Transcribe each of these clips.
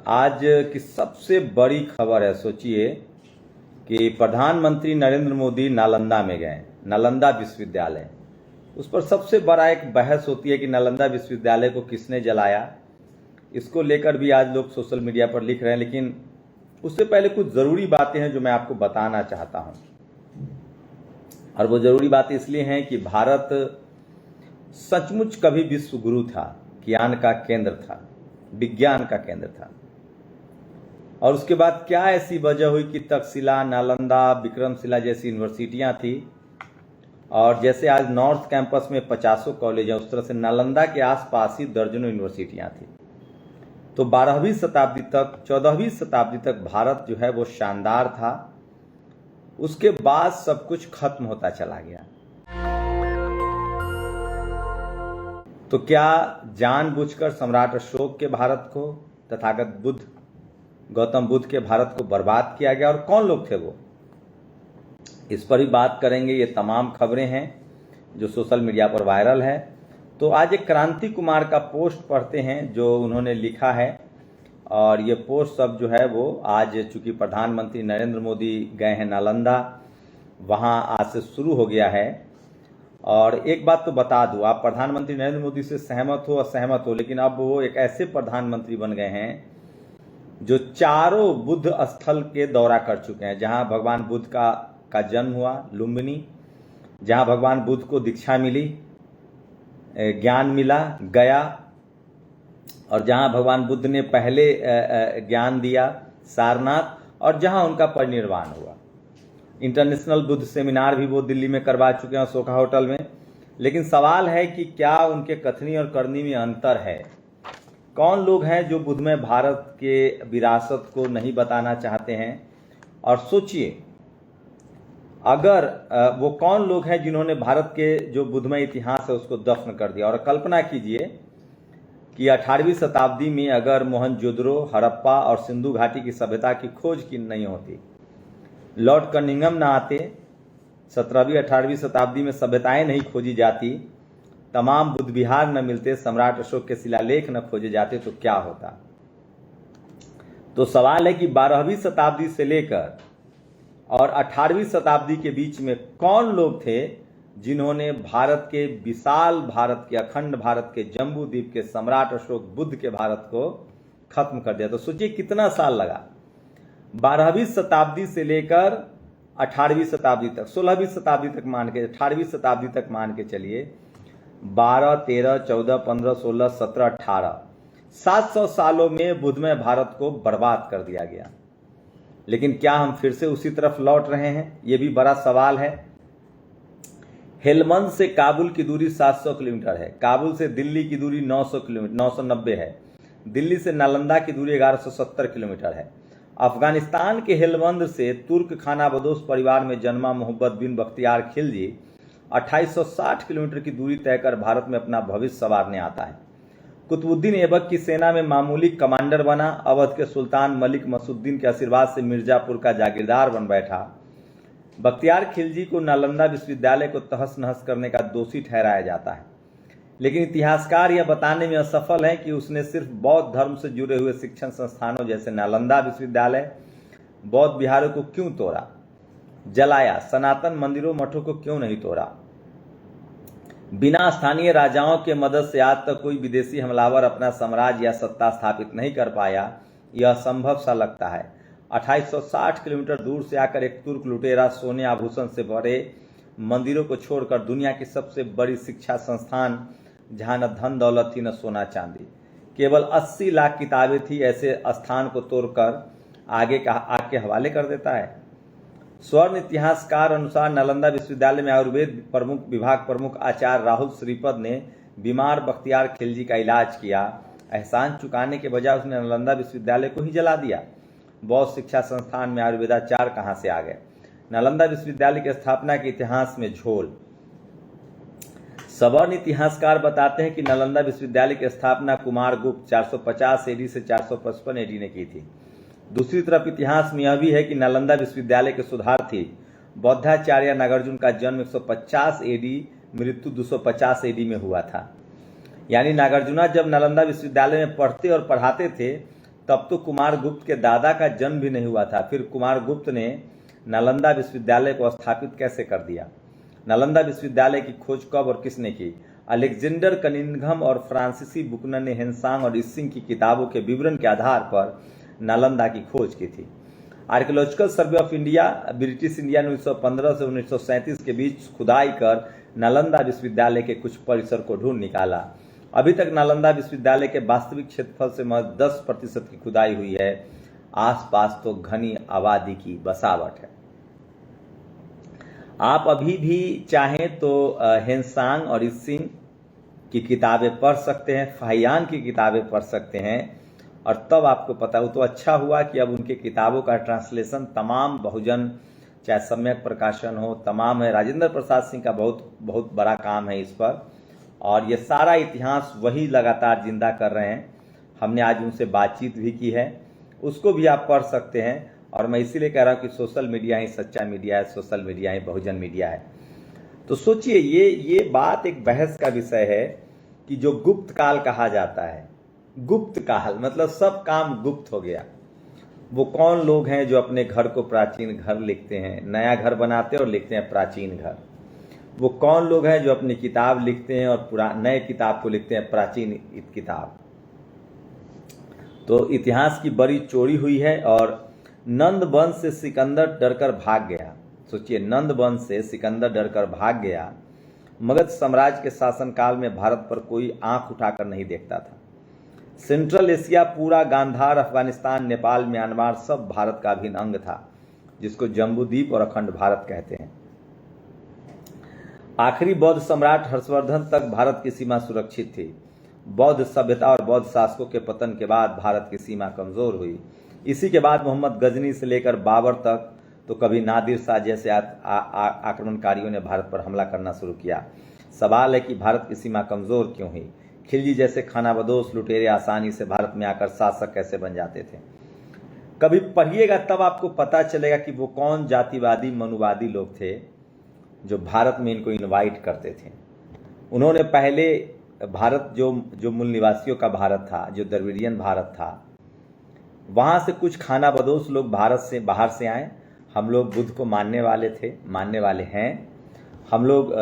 आज की सबसे बड़ी खबर है। सोचिए कि प्रधानमंत्री नरेंद्र मोदी नालंदा में गए, नालंदा विश्वविद्यालय। उस पर सबसे बड़ा एक बहस होती है कि नालंदा विश्वविद्यालय को किसने जलाया। इसको लेकर भी आज लोग सोशल मीडिया पर लिख रहे हैं, लेकिन उससे पहले कुछ ज़रूरी बातें हैं जो मैं आपको बताना चाहता हूं। और वो ज़रूरी बातें इसलिए हैं कि भारत सचमुच कभी विश्व गुरु था, ज्ञान का केंद्र था, विज्ञान का केंद्र था। और उसके बाद क्या ऐसी वजह हुई कि तक्षशिला, नालंदा, विक्रमशिला जैसी यूनिवर्सिटियां थी, और जैसे आज नॉर्थ कैंपस में 50 कॉलेज हैं, उस तरह से नालंदा के आसपास ही दर्जनों यूनिवर्सिटियां थी। तो 12वीं शताब्दी तक, 14वीं शताब्दी तक भारत जो है वो शानदार था। उसके बाद सब कुछ खत्म होता चला गया। तो क्या जानबूझकर सम्राट अशोक के भारत को, तथागत बुद्ध, गौतम बुद्ध के भारत को बर्बाद किया गया, और कौन लोग थे वो? इस पर ही बात करेंगे। ये तमाम खबरें हैं जो सोशल मीडिया पर वायरल है। तो आज एक क्रांति कुमार का पोस्ट पढ़ते हैं जो उन्होंने लिखा है। और ये पोस्ट सब जो है वो आज, चूंकि प्रधानमंत्री नरेंद्र मोदी गए हैं नालंदा, वहाँ आज से शुरू हो गया है। और एक बात तो बता दूं, आप प्रधानमंत्री नरेंद्र मोदी से सहमत हो असहमत हो, लेकिन अब वो एक ऐसे प्रधानमंत्री बन गए हैं जो चारों बुद्ध स्थल के दौरा कर चुके हैं। जहां भगवान बुद्ध का जन्म हुआ, लुम्बिनी, जहां भगवान बुद्ध को दीक्षा मिली, ज्ञान मिला, गया, और जहां भगवान बुद्ध ने पहले ज्ञान दिया, सारनाथ, और जहां उनका परिनिर्वाण हुआ। इंटरनेशनल बुद्ध सेमिनार भी वो दिल्ली में करवा चुके हैं, सोखा होटल में। लेकिन सवाल है कि क्या उनके कथनी और करनी में अंतर है? कौन लोग हैं जो बुद्धमय भारत के विरासत को नहीं बताना चाहते हैं? और सोचिए, अगर वो कौन लोग हैं जिन्होंने भारत के जो बुद्धमय इतिहास है उसको दफन कर दिया। और कल्पना कीजिए कि 18वीं शताब्दी में अगर मोहनजोदड़ो, हड़प्पा और सिंधु घाटी की सभ्यता की खोज की नहीं होती, लॉर्ड कनिंघम ना आते, 17वीं 18वीं शताब्दी में सभ्यताएं नहीं खोजी जाती, तमाम बुद्ध विहार न मिलते, सम्राट अशोक के शिलालेख न खोजे जाते, तो क्या होता? तो सवाल है कि 12वीं शताब्दी से लेकर और 18वीं शताब्दी के बीच में कौन लोग थे जिन्होंने भारत के विशाल भारत के, अखंड भारत के, जम्बू द्वीप के सम्राट अशोक बुद्ध के भारत को खत्म कर दिया। तो सोचिए कितना साल लगा। 12वीं शताब्दी से लेकर 18वीं शताब्दी तक, 16वीं शताब्दी तक मान के, 18वीं शताब्दी तक मान के चलिए, 12, 13, 14, 15, 16, 17, 18, 700 सालों में बुद्धमय भारत को बर्बाद कर दिया गया। लेकिन क्या हम फिर से उसी तरफ लौट रहे हैं? ये भी बड़ा सवाल है। हेलमंद से काबुल की दूरी 700 किलोमीटर है, काबुल से दिल्ली की दूरी 900 किलोमीटर 990 है, दिल्ली से नालंदा की दूरी 1170 किलोमीटर है। अफगानिस्तान के हेलमंद से तुर्क खानाबदोश परिवार में जन्मा मोहम्मद बिन बख्तियार खिलजी 2860 किलोमीटर की दूरी तय कर भारत में अपना भविष्य संवारने आता है। कुतुबुद्दीन ऐबक की सेना में मामूली कमांडर बना, अवध के सुल्तान मलिक मसुद्दीन के आशीर्वाद से मिर्जापुर का जागीरदार बन बैठा। बख्तियार खिलजी को नालंदा विश्वविद्यालय को तहस नहस करने का दोषी ठहराया जाता है, लेकिन इतिहासकार यह बताने में असफल हैं कि उसने सिर्फ बौद्ध धर्म से जुड़े हुए शिक्षण संस्थानों जैसे नालंदा विश्वविद्यालय, बौद्ध विहारों को क्यों तोड़ा, जलाया, सनातन मंदिरों मठों को क्यों नहीं तोड़ा। बिना स्थानीय राजाओं के मदद से आज तक कोई विदेशी हमलावर अपना साम्राज्य या सत्ता स्थापित नहीं कर पाया। यह असंभव सा लगता है। 2860 किलोमीटर दूर से आकर एक तुर्क लुटेरा सोने आभूषण से भरे मंदिरों को छोड़कर दुनिया की सबसे बड़ी शिक्षा संस्थान, जहां न धन दौलत थी न सोना चांदी, केवल 80 लाख किताबें थी, ऐसे स्थान को तोड़कर आगे के हवाले कर देता है। स्वर्ण इतिहासकार अनुसार नालंदा विश्वविद्यालय में आयुर्वेद प्रमुख विभाग प्रमुख आचार्य राहुल श्रीपद ने बीमार बख्तियार खिलजी का इलाज किया। एहसान चुकाने के बजाय उसने नालंदा विश्वविद्यालय को ही जला दिया। बौद्ध शिक्षा संस्थान में आयुर्वेदाचार्य कहाँ से आ गए? नालंदा विश्वविद्यालय की स्थापना के इतिहास में झोल। सवर्ण इतिहासकार बताते हैं कि नालंदा विश्वविद्यालय की स्थापना कुमारगुप्त 450 एडी से 455 एडी ने की थी। दूसरी तरफ इतिहास में यह भी है कि नालंदा विश्वविद्यालय के शोधार्थी बौद्धाचार्य नागार्जुन का जन्म 150 एडी, मृत्यु 250 एडी में हुआ था। यानी नागार्जुना जब नालंदा विश्वविद्यालय में पढ़ते और पढ़ाते थे तब तो कुमारगुप्त के दादा का जन्म भी नहीं हुआ था। फिर कुमारगुप्त ने नालंदा विश्वविद्यालय को स्थापित कैसे कर दिया? नालंदा विश्वविद्यालय की खोज कब और किसने की? अलेक्जेंडर कनिंघम और फ्रांसीसी बुकनर ने हेनसांग और इसिंग की किताबों के विवरण के आधार पर नालंदा की खोज की थी। Archaeological survey of India British India ने 1915 से 1937 के बीच खुदाई कर नालंदा विश्वविद्यालय के कुछ परिसर को ढूंढ निकाला। अभी तक नालंदा विश्वविद्यालय के वास्तविक क्षेत्रफल से महज 10% की खुदाई हुई है। आसपास तो घनी आबादी की बसावट है। आप अभी भी चाहें तो हेनसांग और इसिंग की किताबें पढ़ सकते हैं, फाहियान की किताबें पढ़ सकते हैं, और तब आपको पता हो। तो अच्छा हुआ कि अब उनके किताबों का ट्रांसलेशन तमाम बहुजन, चाहे सम्यक प्रकाशन हो, तमाम है। राजेंद्र प्रसाद सिंह का बहुत बड़ा काम है इस पर, और ये सारा इतिहास वही लगातार जिंदा कर रहे हैं। हमने आज उनसे बातचीत भी की है, उसको भी आप पढ़ सकते हैं। और मैं इसीलिए कह रहा हूँ कि सोशल मीडिया ही सच्चा मीडिया है, सोशल मीडिया ही बहुजन मीडिया है। तो सोचिए, ये बात एक बहस का विषय है कि जो गुप्त काल कहा जाता है, गुप्त काल मतलब सब काम गुप्त हो गया। वो कौन लोग हैं जो अपने घर को प्राचीन घर लिखते हैं, नया घर बनाते हैं और लिखते हैं प्राचीन घर? वो कौन लोग हैं जो अपनी किताब लिखते हैं और नए किताब को लिखते हैं प्राचीन किताब? तो इतिहास की बड़ी चोरी हुई है। और नंद वंश से सिकंदर डरकर भाग गया। सोचिए, नंद वंश से सिकंदर डरकर भाग गया। मगध साम्राज्य के शासनकाल में भारत पर कोई आंख उठाकर नहीं देखता था। सेंट्रल एशिया पूरा, गांधार, अफगानिस्तान, नेपाल, म्यांमार सब भारत का अभिन्न अंग था, जिसको जम्बूद्वीप और अखंड भारत कहते हैं। आखिरी बौद्ध सम्राट हर्षवर्धन तक भारत की सीमा सुरक्षित थी। बौद्ध सभ्यता और बौद्ध शासकों के पतन के बाद भारत की सीमा कमजोर हुई। इसी के बाद मोहम्मद गजनी से लेकर बाबर तक, तो कभी नादिर शाह जैसे आक्रमणकारियों ने भारत पर हमला करना शुरू किया। सवाल है कि भारत की सीमा कमजोर क्यों हुई? खिलजी जैसे खानाबदोश लुटेरे आसानी से भारत में आकर शासक कैसे बन जाते थे? कभी पढ़िएगा, तब आपको पता चलेगा कि वो कौन जातिवादी मनुवादी लोग थे जो भारत में इनको इनवाइट करते थे। उन्होंने पहले भारत जो मूल निवासियों का भारत था, जो द्रविडियन भारत था, वहाँ से कुछ खानाबदोश लोग भारत से बाहर से आए। हम लोग बुद्ध को मानने वाले थे, मानने वाले हैं। हम लोग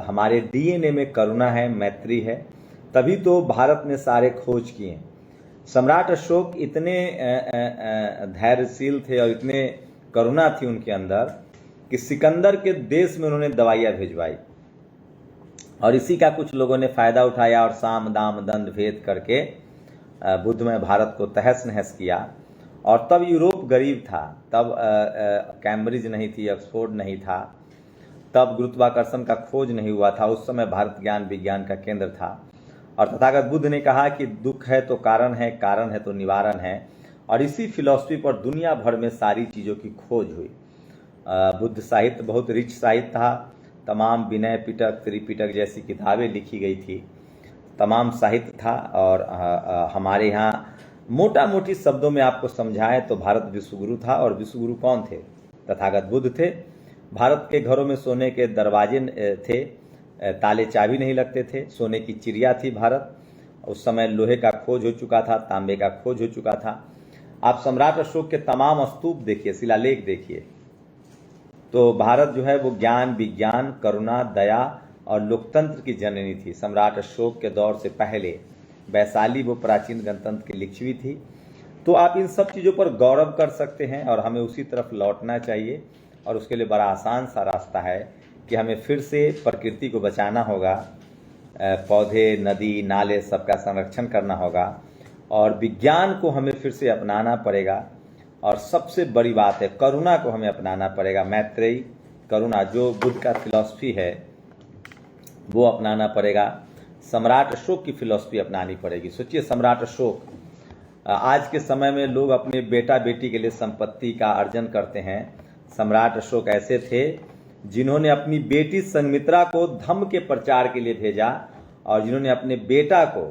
हमारे डीएनए में करुणा है, मैत्री है, तभी तो भारत ने सारे खोज किए। सम्राट अशोक इतने धैर्यशील थे और इतने करुणा थी उनके अंदर कि सिकंदर के देश में उन्होंने दवाइयाँ भिजवाई, और इसी का कुछ लोगों ने फायदा उठाया और साम दाम दंड भेद करके बुद्धमय भारत को तहस नहस किया। और तब यूरोप गरीब था, तब कैम्ब्रिज नहीं थी, ऑक्सफोर्ड नहीं था, तब गुरुत्वाकर्षण का खोज नहीं हुआ था। उस समय भारत ज्ञान विज्ञान का केंद्र था। और तथागत बुद्ध ने कहा कि दुख है तो कारण है, कारण है तो निवारण है। और इसी फिलॉसफी पर दुनिया भर में सारी चीज़ों की खोज हुई। बुद्ध साहित्य बहुत रिच साहित्य था। तमाम विनय पिटक, त्रिपिटक जैसी किताबें लिखी गई थी, तमाम साहित्य था। और हमारे यहाँ मोटा मोटी शब्दों में आपको समझाएं तो भारत विश्वगुरु था। और विश्वगुरु कौन थे? तथागत बुद्ध थे। भारत के घरों में सोने के दरवाजे थे, ताले चाबी नहीं लगते थे, सोने की चिड़िया थी भारत। उस समय लोहे का खोज हो चुका था, तांबे का खोज हो चुका था। आप सम्राट अशोक के तमाम स्तूप देखिए, शिलालेख देखिए, तो भारत जो है वो ज्ञान विज्ञान, करुणा, दया और लोकतंत्र की जननी थी। सम्राट अशोक के दौर से पहले वैशाली वो प्राचीन गणतंत्र की लिच्छवी थी। तो आप इन सब चीज़ों पर गौरव कर सकते हैं और हमें उसी तरफ लौटना चाहिए। और उसके लिए बड़ा आसान सा रास्ता है कि हमें फिर से प्रकृति को बचाना होगा, पौधे, नदी, नाले सबका संरक्षण करना होगा, और विज्ञान को हमें फिर से अपनाना पड़ेगा। और सबसे बड़ी बात है, करुणा को हमें अपनाना पड़ेगा। मैत्रेयी करुणा जो बुद्ध का फिलॉसफी है वो अपनाना पड़ेगा। सम्राट अशोक की फिलॉसफी अपनानी पड़ेगी। सोचिए, सम्राट अशोक, आज के समय में लोग अपने बेटा बेटी के लिए संपत्ति का अर्जन करते हैं। सम्राट अशोक ऐसे थे जिन्होंने अपनी बेटी संघमित्रा को धम्म के प्रचार के लिए भेजा, और जिन्होंने अपने बेटा को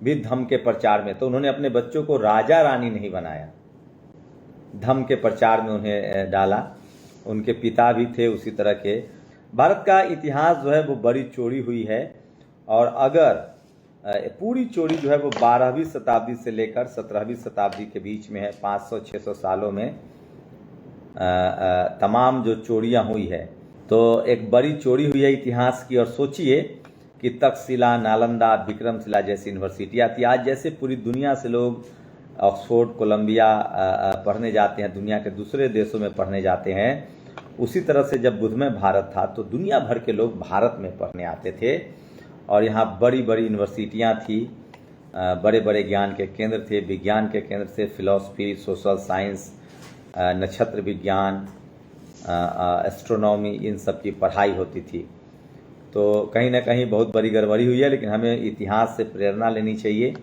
भी धम्म के प्रचार में, तो उन्होंने अपने बच्चों को राजा रानी नहीं बनाया, धम्म के प्रचार में उन्हें डाला। उनके पिता भी थे उसी तरह के। भारत का इतिहास जो है वो बड़ी चोरी हुई है। और अगर पूरी चोरी जो है वो 12वीं शताब्दी से लेकर 17वीं शताब्दी के बीच में है। 500-600 सालों में तमाम जो चोरियां हुई है, तो एक बड़ी चोरी हुई है इतिहास की। और सोचिए कि तक्षशिला, नालंदा, विक्रमशिला जैसी यूनिवर्सिटियाँ थी। आज जैसे पूरी दुनिया से लोग ऑक्सफोर्ड, कोलंबिया पढ़ने जाते हैं, दुनिया के दूसरे देशों में पढ़ने जाते हैं, उसी तरह से जब बुद्धमय भारत था तो दुनिया भर के लोग भारत में पढ़ने आते थे। और यहाँ बड़ी बड़ी यूनिवर्सिटियाँ थी, बड़े बड़े ज्ञान के केंद्र थे, विज्ञान के केंद्र थे, फिलॉसफी, सोशल साइंस, नक्षत्र विज्ञान, एस्ट्रोनॉमी, इन सब की पढ़ाई होती थी। तो कहीं ना कहीं बहुत बड़ी गड़बड़ी हुई है, लेकिन हमें इतिहास से प्रेरणा लेनी चाहिए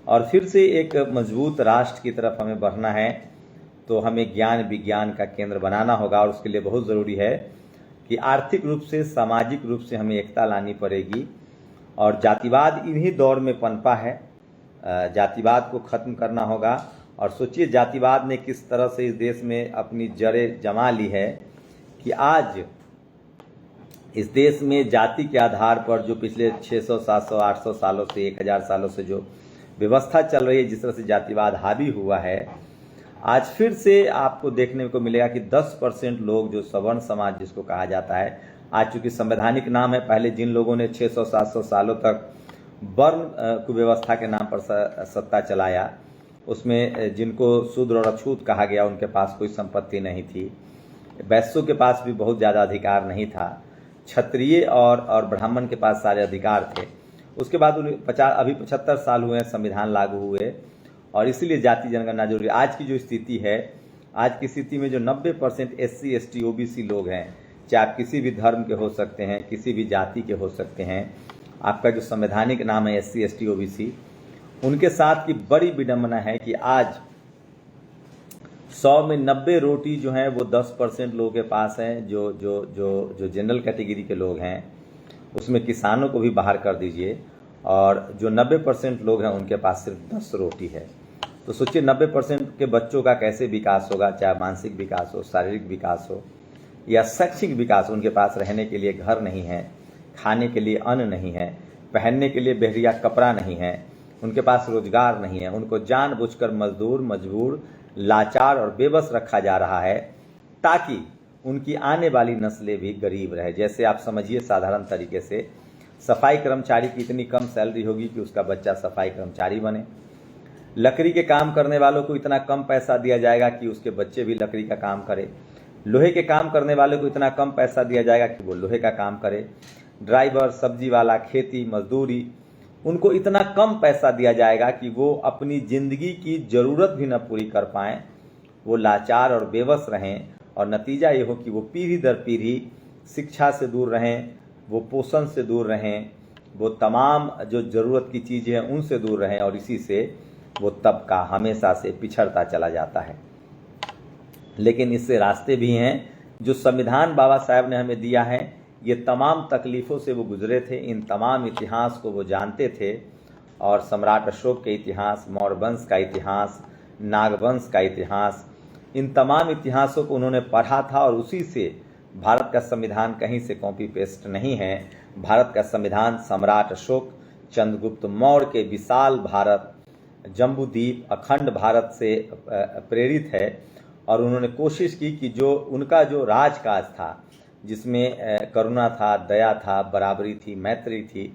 और फिर से एक मजबूत राष्ट्र की तरफ हमें बढ़ना है। तो हमें ज्ञान विज्ञान का केंद्र बनाना होगा और उसके लिए बहुत ज़रूरी है कि आर्थिक रूप से, सामाजिक रूप से हमें एकता लानी पड़ेगी। और जातिवाद इन्हीं दौर में पनपा है, जातिवाद को ख़त्म करना होगा। और सोचिए जातिवाद ने किस तरह से इस देश में अपनी जड़ें जमा ली है कि आज इस देश में जाति के आधार पर जो पिछले 600, 700, 800 सालों से, 1000 सालों से जो व्यवस्था चल रही है, जिस तरह से जातिवाद हावी हुआ है, आज फिर से आपको देखने को मिलेगा कि 10% लोग, जो सवर्ण समाज जिसको कहा जाता है, आज चूंकि संवैधानिक नाम है, पहले जिन लोगों ने 600, 700 सालों तक वर्ण कुव्यवस्था के नाम पर सत्ता चलाया, उसमें जिनको शूद्र और अछूत कहा गया, उनके पास कोई संपत्ति नहीं थी, वैश्यों के पास भी बहुत ज़्यादा अधिकार नहीं था, क्षत्रिय और ब्राह्मण के पास सारे अधिकार थे। उसके बाद अभी 75 साल हुए हैं संविधान लागू हुए, और इसीलिए जाति जनगणना जरूरी। आज की जो स्थिति है, आज की स्थिति में जो 90% SC, ST, OBC लोग हैं, चाहे आप किसी भी धर्म के हो सकते हैं, किसी भी जाति के हो सकते हैं, आपका जो संवैधानिक नाम है SC, ST, OBC, उनके साथ की बड़ी विडंबना है कि आज 100 में 90 रोटी जो है वो 10% लोगों के पास है, जो जनरल कैटेगरी के लोग हैं, उसमें किसानों को भी बाहर कर दीजिए, और जो 90% लोग हैं उनके पास सिर्फ 10 रोटी है। तो सोचिए 90% के बच्चों का कैसे विकास होगा, चाहे मानसिक विकास हो, शारीरिक विकास हो या शैक्षिक विकास। उनके पास रहने के लिए घर नहीं है, खाने के लिए अन्न नहीं है, पहनने के लिए बेहरिया कपड़ा नहीं है, उनके पास रोजगार नहीं है। उनको जानबूझकर मजदूर, मजबूर, लाचार और बेबस रखा जा रहा है ताकि उनकी आने वाली नस्लें भी गरीब रहे। जैसे आप समझिए, साधारण तरीके से सफाई कर्मचारी की इतनी कम सैलरी होगी कि उसका बच्चा सफाई कर्मचारी बने। लकड़ी के काम करने वालों को इतना कम पैसा दिया जाएगा कि उसके बच्चे भी लकड़ी का काम करें। लोहे के काम करने वालों को इतना कम पैसा दिया जाएगा कि वो लोहे का काम करे। ड्राइवर, सब्जी वाला, खेती मजदूरी, उनको इतना कम पैसा दिया जाएगा कि वो अपनी ज़िंदगी की ज़रूरत भी न पूरी कर पाएँ, वो लाचार और बेबस रहें। और नतीजा ये हो कि वो पीढ़ी दर पीढ़ी शिक्षा से दूर रहें, वो पोषण से दूर रहें, वो तमाम जो ज़रूरत की चीज़ें हैं उनसे दूर रहें, और इसी से वो तबका हमेशा से पिछड़ता चला जाता है। लेकिन इससे रास्ते भी हैं। जो संविधान बाबा साहब ने हमें दिया है, ये तमाम तकलीफ़ों से वो गुजरे थे, इन तमाम इतिहास को वो जानते थे। और सम्राट अशोक के इतिहास, मौर्य वंश का इतिहास, नागवंश का इतिहास, इन तमाम इतिहासों को उन्होंने पढ़ा था, और उसी से भारत का संविधान कहीं से कॉपी पेस्ट नहीं है। भारत का संविधान सम्राट अशोक, चंद्रगुप्त मौर्य के विशाल भारत, जम्बूद्वीप, अखंड भारत से प्रेरित है। और उन्होंने कोशिश की कि जो उनका जो राजकाज था, जिसमें करुणा था, दया था, बराबरी थी, मैत्री थी,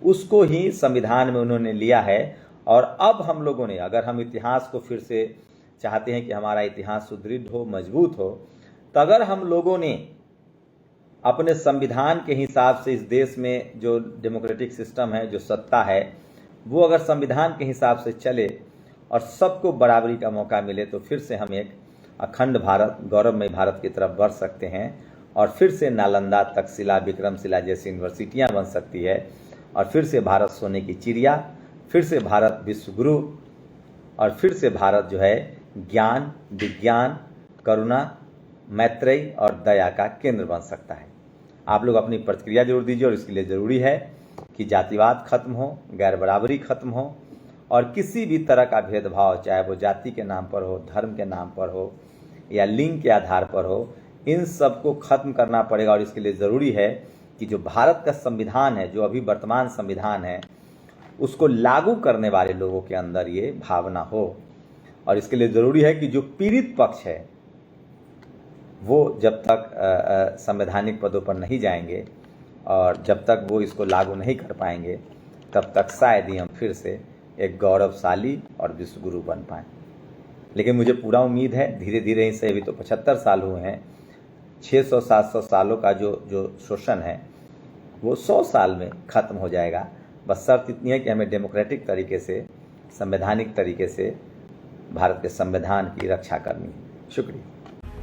उसको ही संविधान में उन्होंने लिया है। और अब हम लोगों ने, अगर हम इतिहास को फिर से चाहते हैं कि हमारा इतिहास सुदृढ़ हो, मजबूत हो, तो अगर हम लोगों ने अपने संविधान के हिसाब से इस देश में जो डेमोक्रेटिक सिस्टम है, जो सत्ता है, वो अगर संविधान के हिसाब से चले और सबको बराबरी का मौका मिले, तो फिर से हम एक अखंड भारत, गौरवमय भारत की तरफ बढ़ सकते हैं। और फिर से नालंदा, तक्षशिला, विक्रमशिला जैसी यूनिवर्सिटियाँ बन सकती है, और फिर से भारत सोने की चिड़िया, फिर से भारत विश्वगुरु, और फिर से भारत जो है ज्ञान, विज्ञान, करुणा, मैत्रेय और दया का केंद्र बन सकता है। आप लोग अपनी प्रतिक्रिया जरूर दीजिए, और इसके लिए ज़रूरी है कि जातिवाद खत्म हो, गैर बराबरी खत्म हो, और किसी भी तरह का भेदभाव, चाहे वो जाति के नाम पर हो, धर्म के नाम पर हो या लिंग के आधार पर हो, इन सब को खत्म करना पड़ेगा। और इसके लिए ज़रूरी है कि जो भारत का संविधान है, जो अभी वर्तमान संविधान है, उसको लागू करने वाले लोगों के अंदर ये भावना हो। और इसके लिए ज़रूरी है कि जो पीड़ित पक्ष है वो जब तक संवैधानिक पदों पर नहीं जाएंगे और जब तक वो इसको लागू नहीं कर पाएंगे तब तक शायद ही हम फिर से एक गौरवशाली और विश्वगुरु बन पाएँ। लेकिन मुझे पूरा उम्मीद है, धीरे धीरे ही सही, अभी तो 75 साल हुए हैं, 600-700 सालों का जो शोषण है वो 100 साल में ख़त्म हो जाएगा। बस शर्त इतनी है कि हमें डेमोक्रेटिक तरीके से, संवैधानिक तरीके से भारत के संविधान की रक्षा करनी है। शुक्रिया।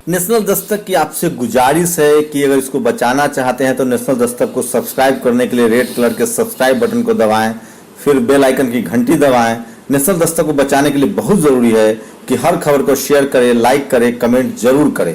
नेशनल दस्तक की आपसे गुजारिश है कि अगर इसको बचाना चाहते हैं तो नेशनल दस्तक को सब्सक्राइब करने के लिए रेड कलर के सब्सक्राइब बटन को दबाएं, फिर बेल आइकन की घंटी दबाएं। नेशनल दस्तक को बचाने के लिए बहुत जरूरी है कि हर खबर को शेयर करें, लाइक करें, कमेंट जरूर करें।